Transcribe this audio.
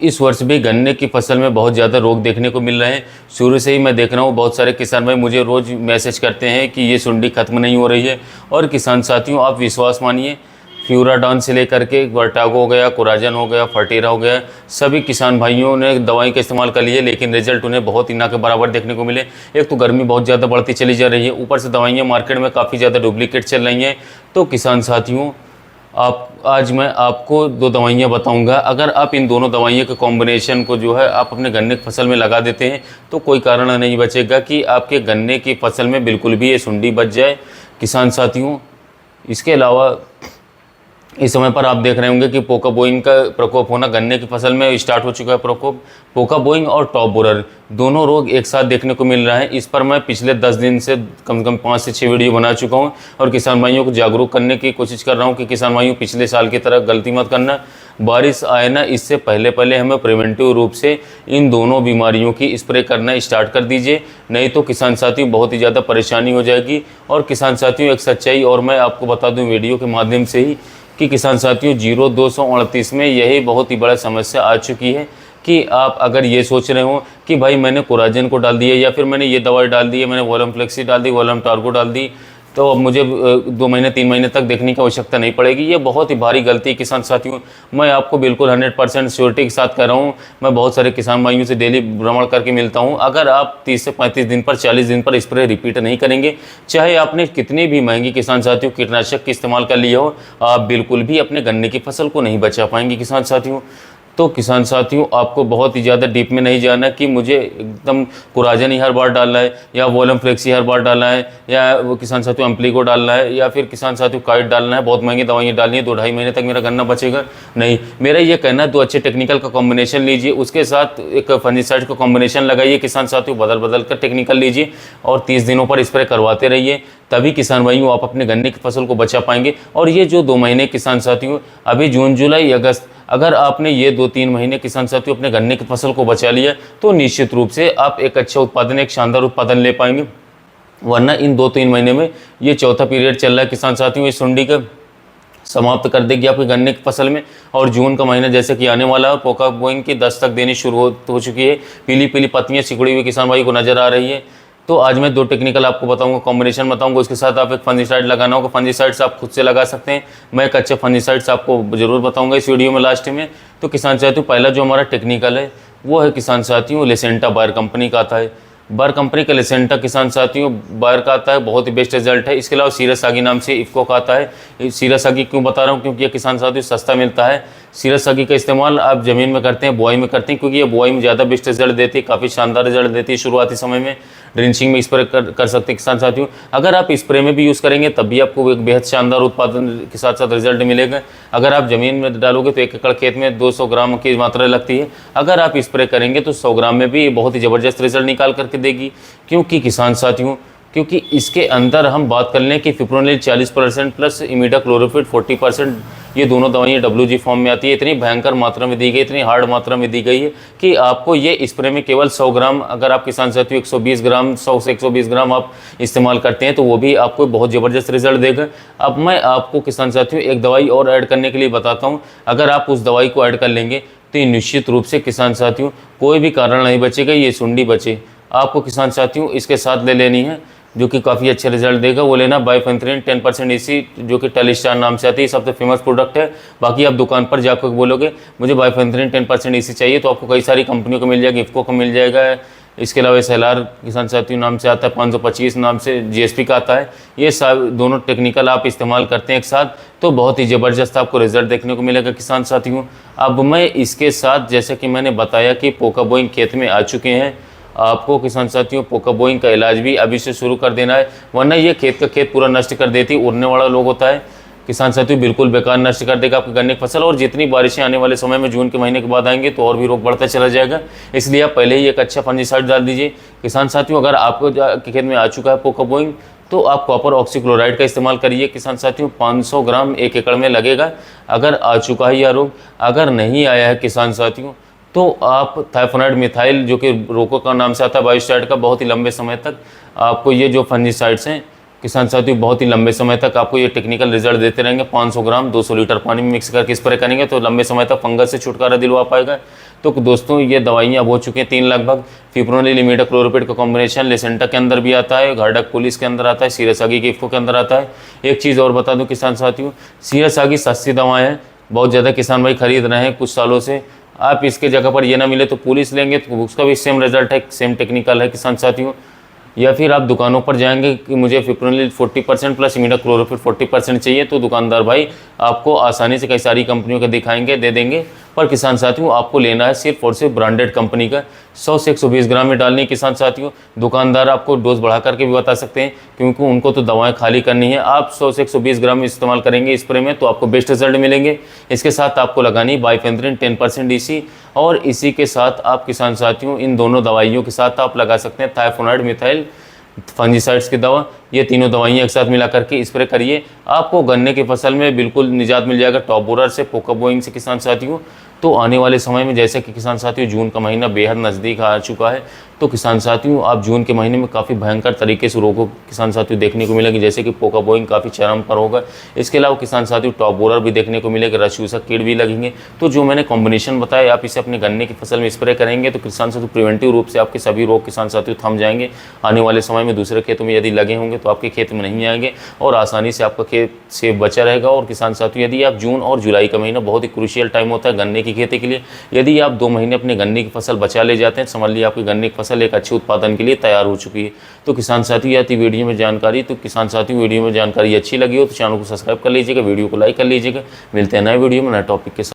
इस वर्ष भी गन्ने की फसल में बहुत ज़्यादा रोग देखने को मिल रहे हैं। शुरू से ही मैं देख रहा हूँ बहुत सारे किसान भाई मुझे रोज़ मैसेज करते हैं कि ये सुंडी खत्म नहीं हो रही है। और किसान साथियों, आप विश्वास मानिए, फ्यूराडान से लेकर के वर्टागो हो गया, कोराजन हो गया, फर्टीरा हो गया, सभी किसान भाइयों ने दवाई का इस्तेमाल कर लिए, लेकिन रिजल्ट उन्हें बहुत ही ना के बराबर देखने को मिले। एक तो गर्मी बहुत ज़्यादा बढ़ती चली जा रही है, ऊपर से दवाइयाँ मार्केट में काफ़ी ज़्यादा डुप्लीकेट चल रही हैं। तो किसान साथियों, आज मैं आपको 2 दवाइयाँ बताऊंगा। अगर आप इन दोनों दवाइयों के कॉम्बिनेशन को जो है आप अपने गन्ने की फसल में लगा देते हैं तो कोई कारण नहीं बचेगा कि आपके गन्ने की फसल में बिल्कुल भी ये सुंडी बच जाए। किसान साथियों, इसके अलावा इस समय पर आप देख रहे होंगे कि पोका बोइंग का प्रकोप होना गन्ने की फसल में स्टार्ट हो चुका है। प्रकोप पोका बोइंग और टॉप बोरर दोनों रोग एक साथ देखने को मिल रहा है। इस पर मैं पिछले 10 दिन से कम से कम 5 से 6 वीडियो बना चुका हूं और किसान भाइयों को जागरूक करने की कोशिश कर रहा हूं कि किसान भाइयों, पिछले साल की तरह गलती मत करना। बारिश आए ना इससे पहले पहले हमें प्रिवेंटिव रूप से इन दोनों बीमारियों की स्प्रे करना स्टार्ट कर दीजिए, नहीं तो किसान साथियों बहुत ही ज़्यादा परेशानी हो जाएगी। और किसान साथियों, एक सच्चाई और मैं आपको बता दूँ वीडियो के माध्यम से ही कि किसान साथियों 0238 में यही बहुत ही बड़ा समस्या आ चुकी है कि आप अगर ये सोच रहे हो कि भाई मैंने कोराजन को डाल दिया या फिर मैंने ये दवाई डाल दी है, मैंने वोलम फ्लेक्सी डाल दी, वोलम टार्गो डाल दी, तो अब मुझे 2 महीने 3 महीने तक देखने की आवश्यकता नहीं पड़ेगी। ये बहुत ही भारी गलती है किसान साथियों। मैं आपको बिल्कुल 100% श्योरिटी के साथ कह रहा हूँ। मैं बहुत सारे किसान भाइयों से डेली भ्रमण करके मिलता हूँ। अगर आप 30 से 35 दिन पर 40 दिन पर स्प्रे रिपीट नहीं करेंगे, चाहे आपने कितनी भी महंगी किसान साथियों कीटनाशक की इस्तेमाल कर लिया हो, आप बिल्कुल भी अपने गन्ने की फसल को नहीं बचा पाएंगे किसान साथियों। तो किसान साथियों, आपको बहुत ही ज़्यादा डीप में नहीं जाना कि मुझे एकदम कोराजन ही हर बार डालना है या वोलम फ्लेक्सी हर बार डालना है या वो किसान साथियों अम्प्लीको डालना है या फिर किसान साथियों काइट डालना है, बहुत महंगी दवाइयाँ डालनी है, 2-2.5 महीने तक मेरा गन्ना बचेगा। नहीं, मेरा ये कहना है 2 अच्छे टेक्निकल का कॉम्बिनेशन लीजिए, उसके साथ एक फंजीसाइड का कॉम्बिनेशन लगाइए किसान साथियों, बदल बदल कर टेक्निकल लीजिए और 30 दिनों पर स्प्रे करवाते रहिए। तभी किसान भाइयों आप अपने गन्ने की फसल को बचा पाएंगे। और ये जो 2 महीने किसान साथियों, अभी जून जुलाई अगस्त, अगर आपने ये 2-3 महीने किसान साथियों अपने गन्ने की फसल को बचा लिया तो निश्चित रूप से आप एक अच्छा उत्पादन, एक शानदार उत्पादन ले पाएंगे। वरना इन 2-3 महीने में ये चौथा पीरियड चल रहा है किसान साथियों, इस सुंडी का समाप्त कर देगी आपके गन्ने की फसल में। और जून का महीना जैसे कि आने वाला है, पोका बोइंग की दस्तक देनी शुरू हो चुकी है, पीली पीली पत्तियां सिकुड़ी हुई किसान भाई को नजर आ रही है। तो आज मैं 2 टेक्निकल आपको बताऊंगा, कॉम्बिनेशन बताऊंगा, उसके साथ आप एक फंजीसाइड लगाना होगा। फंजीसाइड्स आप खुद से लगा सकते हैं, मैं एक अच्छे फंजीसाइड्स आपको जरूर बताऊंगा इस वीडियो में लास्ट में। तो किसान साथियों, पहला जो हमारा टेक्निकल है वो है किसान साथियों लेसेंटा बायर कंपनी का आता है। बायर कंपनी का लेसेंटा किसान साथियों बायर का आता है, बहुत ही बेस्ट रिजल्ट है। इसके अलावा सीरस आगी नाम से इफ्को का आता है। सीरस आगी क्यों बता रहा हूँ, क्योंकि ये किसान साथियों सस्ता मिलता है। सीरस आगी का इस्तेमाल आप ज़मीन में करते हैं, बुआई में करते हैं, क्योंकि ये बुआई में ज़्यादा बेस्ट रिजल्ट देती है, काफ़ी शानदार रिजल्ट देती है शुरुआती समय में। ड्रिंचिंग में स्प्रे कर सकते हैं किसान साथियों। अगर आप स्प्रे में भी यूज़ करेंगे तब भी आपको एक बेहद शानदार उत्पादन के साथ साथ रिजल्ट मिलेगा। अगर आप ज़मीन में डालोगे तो 1 एकड़ खेत में 200 ग्राम की मात्रा लगती है, अगर आप स्प्रे करेंगे तो 100 ग्राम में भी बहुत ही ज़बरदस्त रिजल्ट निकाल करके देगी। क्योंकि किसान साथियों, क्योंकि इसके अंदर हम बात कर लें कि फिप्रोनिल 40% प्लस इमिडाक्लोरोपिड 40%, ये दोनों दवाइयाँ WG फॉर्म में आती है। इतनी भयंकर मात्रा में दी गई, इतनी हार्ड मात्रा में दी गई है कि आपको ये स्प्रे में केवल 100 ग्राम, अगर आप किसान साथियों 120 ग्राम 100 से 120 ग्राम आप इस्तेमाल करते हैं तो वो भी आपको बहुत ज़बरदस्त रिजल्ट देगा। अब मैं आपको किसान साथियों एक दवाई और ऐड करने के लिए बताता हूँ। अगर आप उस दवाई को ऐड कर लेंगे तो निश्चित रूप से किसान साथियों कोई भी कारण नहीं बचेगा, ये सुंडी बचे। आपको किसान साथियों इसके साथ ले लेनी है जो कि काफ़ी अच्छे रिजल्ट देगा, वो लेना बाइफेंथ्रिन 10% EC, जो कि टेलिस्टार नाम से आती है, सबसे फेमस प्रोडक्ट है। बाकी आप दुकान पर जाकर बोलोगे मुझे बाइफेंथ्रिन 10% EC चाहिए तो आपको कई सारी कंपनियों को मिल जाएगा, इफ्को को मिल जाएगा। इसके अलावा SLR किसान साथियों नाम से आता है, 525 नाम से GSP का आता है। ये सब दोनों टेक्निकल आप इस्तेमाल करते हैं एक साथ तो बहुत ही ज़बरदस्त आपको रिजल्ट देखने को मिलेगा किसान साथियों। अब मैं इसके साथ, जैसे कि मैंने बताया कि पोका बोइंग खेत में आ चुके हैं, आपको किसान साथियों पोका बोइंग का इलाज भी अभी से शुरू कर देना है, वरना ये खेत का खेत पूरा नष्ट कर देती है। उड़ने वाला लोग होता है किसान साथियों, बिल्कुल बेकार नष्ट कर देगा आपके गन्ने की फसल। और जितनी बारिशें आने वाले समय में जून के महीने के बाद आएंगे तो और भी रोग बढ़ता चला जाएगा। इसलिए आप पहले ही एक अच्छा फंजीसाइड डाल दीजिए किसान साथियों। अगर आपको खेत में आ चुका है पोका बोइंग तो आप कॉपर ऑक्सीक्लोराइड का इस्तेमाल करिए किसान साथियों, 500 ग्राम 1 एकड़ में लगेगा। अगर आ चुका है यह रोग, अगर नहीं आया है किसान साथियों तो आप थाइफोनाइड मिथाइल, जो कि रोको का नाम से आता है बायोस्टैट का, बहुत ही लंबे समय तक आपको ये जो फंजीसाइड्स हैं किसान साथियों बहुत ही लंबे समय तक आपको ये टेक्निकल रिजल्ट देते रहेंगे। 500 ग्राम 200 लीटर पानी में मिक्स करके स्प्रे करेंगे तो लंबे समय तक फंगस से छुटकारा दिलवा पाएगा। तो दोस्तों ये दवाइयाँ अब हो चुकी हैं 3 लगभग। फिप्रोनिल इमिडाक्लोप्रिड का कॉम्बिनेशन लेसेंटा के अंदर भी आता है, घाटक पुलिस के अंदर आता है, सीरसागी की इफ्को के अंदर आता है। एक चीज़ और बता दूं किसान साथियों, सीरसागी सस्ती दवाएं हैं, बहुत ज़्यादा किसान भाई खरीद रहे हैं कुछ सालों से। आप इसके जगह पर ये ना मिले तो पुलिस लेंगे तो उसका भी सेम रिजल्ट है, सेम टेक्निकल है किसान साथियों। या फिर आप दुकानों पर जाएंगे कि मुझे फिप्रोनिल 40% प्लस इमिडाक्लोप्रिड 40% चाहिए, तो दुकानदार भाई आपको आसानी से कई सारी कंपनियों के दिखाएंगे, दे देंगे। पर किसान साथियों आपको लेना है सिर्फ और सिर्फ ब्रांडेड कंपनी का। 100 से 120 ग्राम में डालनी है किसान साथियों। दुकानदार आपको डोज बढ़ा करके भी बता सकते हैं, क्योंकि उनको तो दवाएं खाली करनी है। आप 100 से 120 ग्राम इस्तेमाल करेंगे स्प्रे में तो आपको बेस्ट रिजल्ट मिलेंगे। इसके साथ आपको लगानी बाइफेंथ्रिन 10% डीसी, और इसी के साथ आप किसान साथियों इन दोनों दवाइयों के साथ आप लगा सकते हैं थाइफोनाइड मिथाइल फंजीसाइड्स की दवा। ये तीनों दवाइयाँ एक साथ मिला करके स्प्रे करिए, आपको गन्ने की फसल में बिल्कुल निजात मिल जाएगा टॉप बोरर से, पोका बोइंग से किसान साथियों। तो आने वाले समय में जैसे कि किसान साथियों जून का महीना बेहद नज़दीक आ चुका है, तो किसान साथियों आप जून के महीने में काफ़ी भयंकर तरीके से रोगों किसान साथियों देखने को मिलेंगे, जैसे कि पोका बोइंग काफ़ी चरम पर होगा। इसके अलावा किसान साथियों टॉप बोरर भी देखने को मिलेगा, रस चूसक कीट भी लगेंगे। तो जो मैंने कॉम्बिनेशन बताया आप इसे अपने गन्ने की फसल में स्प्रे करेंगे तो किसान साथियों प्रिवेंटिव रूप से आपके सभी रोग किसान साथियों थम जाएंगे। आने वाले समय में दूसरे खेतों में यदि लगे होंगे तो आपके खेत में नहीं आएंगे और आसानी से आपका खेत सेफ बचा रहेगा। और किसान साथियों यदि आप जून और जुलाई का महीना बहुत ही क्रूशियल टाइम होता है गन्ने की खेती के लिए, यदि आप 2 महीने अपने गन्ने की फसल बचा ले जाते हैं, समझ लीजिए आपकी गन्ने की फसल एक अच्छे उत्पादन के लिए तैयार हो चुकी है। तो किसान साथी यह थी वीडियो में जानकारी। तो किसान साथी वीडियो में जानकारी अच्छी लगी हो तो चैनल को सब्सक्राइब कर लीजिएगा, वीडियो को लाइक कर लीजिएगा। मिलते हैं नए वीडियो में नए टॉपिक के साथ।